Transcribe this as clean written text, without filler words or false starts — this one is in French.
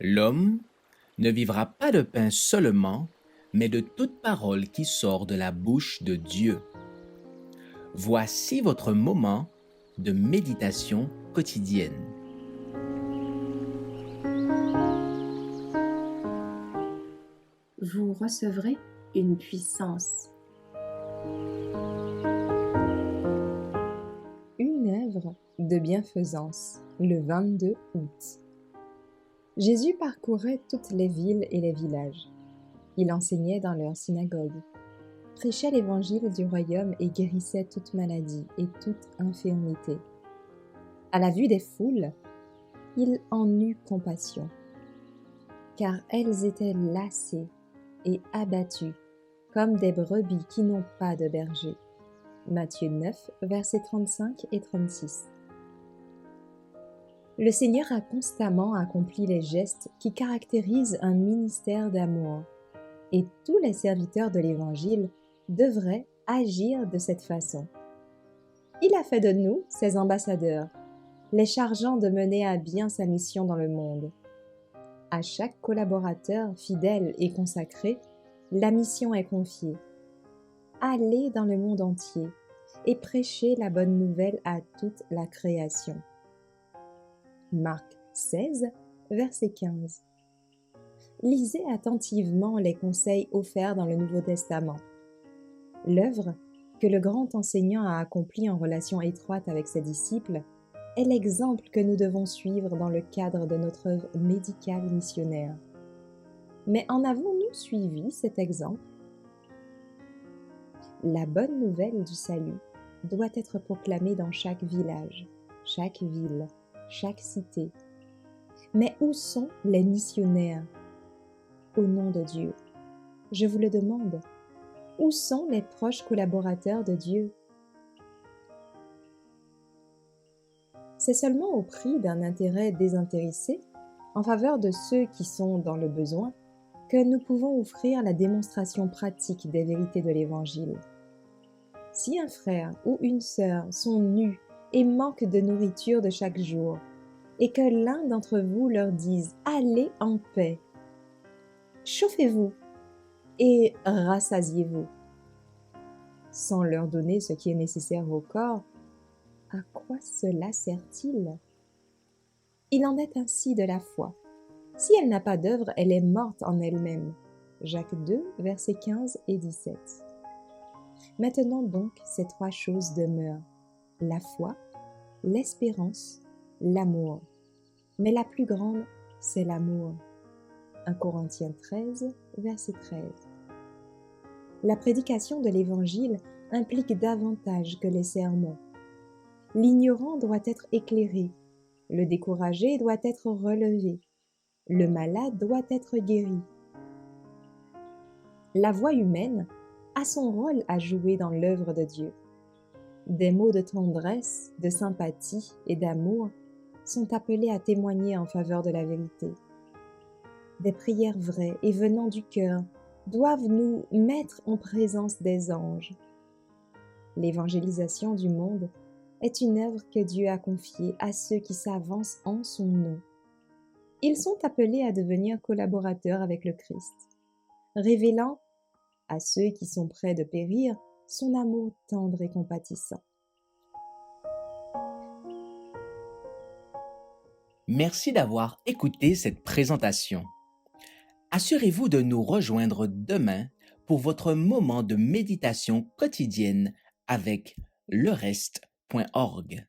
L'homme ne vivra pas de pain seulement, mais de toute parole qui sort de la bouche de Dieu. Voici votre moment de méditation quotidienne. Vous recevrez une puissance. Une œuvre de bienfaisance, le 22 août. Jésus parcourait toutes les villes et les villages. Il enseignait dans leurs synagogues, prêchait l'évangile du royaume et guérissait toute maladie et toute infirmité. À la vue des foules, il en eut compassion, car elles étaient lassées et abattues, comme des brebis qui n'ont pas de berger. Matthieu 9, versets 35 et 36. Le Seigneur a constamment accompli les gestes qui caractérisent un ministère d'amour, et tous les serviteurs de l'Évangile devraient agir de cette façon. Il a fait de nous ses ambassadeurs, les chargeant de mener à bien sa mission dans le monde. À chaque collaborateur fidèle et consacré, la mission est confiée. Allez dans le monde entier et prêchez la bonne nouvelle à toute la création. Marc 16, verset 15. Lisez attentivement les conseils offerts dans le Nouveau Testament. L'œuvre que le grand enseignant a accomplie en relation étroite avec ses disciples est l'exemple que nous devons suivre dans le cadre de notre œuvre médicale missionnaire. Mais en avons-nous suivi cet exemple? La bonne nouvelle du salut doit être proclamée dans chaque village, chaque ville, chaque cité. Mais où sont les missionnaires? Au nom de Dieu, je vous le demande, où sont les proches collaborateurs de Dieu? C'est seulement au prix d'un intérêt désintéressé, en faveur de ceux qui sont dans le besoin, que nous pouvons offrir la démonstration pratique des vérités de l'Évangile. Si un frère ou une sœur sont nus et manquent de nourriture de chaque jour, et que l'un d'entre vous leur dise « Allez en paix », chauffez-vous et rassasiez-vous. Sans leur donner ce qui est nécessaire au corps, à quoi cela sert-il? Il en est ainsi de la foi. Si elle n'a pas d'œuvre, elle est morte en elle-même. Jacques 2, versets 15 et 17. Maintenant donc, ces trois choses demeurent: la foi, l'espérance, l'amour. Mais la plus grande, c'est l'amour. 1 Corinthiens 13, verset 13. La prédication de l'Évangile implique davantage que les sermons. L'ignorant doit être éclairé, le découragé doit être relevé, le malade doit être guéri. La voix humaine a son rôle à jouer dans l'œuvre de Dieu. Des mots de tendresse, de sympathie et d'amour sont appelés à témoigner en faveur de la vérité. Des prières vraies et venant du cœur doivent nous mettre en présence des anges. L'évangélisation du monde est une œuvre que Dieu a confiée à ceux qui s'avancent en son nom. Ils sont appelés à devenir collaborateurs avec le Christ, révélant à ceux qui sont près de périr son amour tendre et compatissant. Merci d'avoir écouté cette présentation. Assurez-vous de nous rejoindre demain pour votre moment de méditation quotidienne avec lereste.org.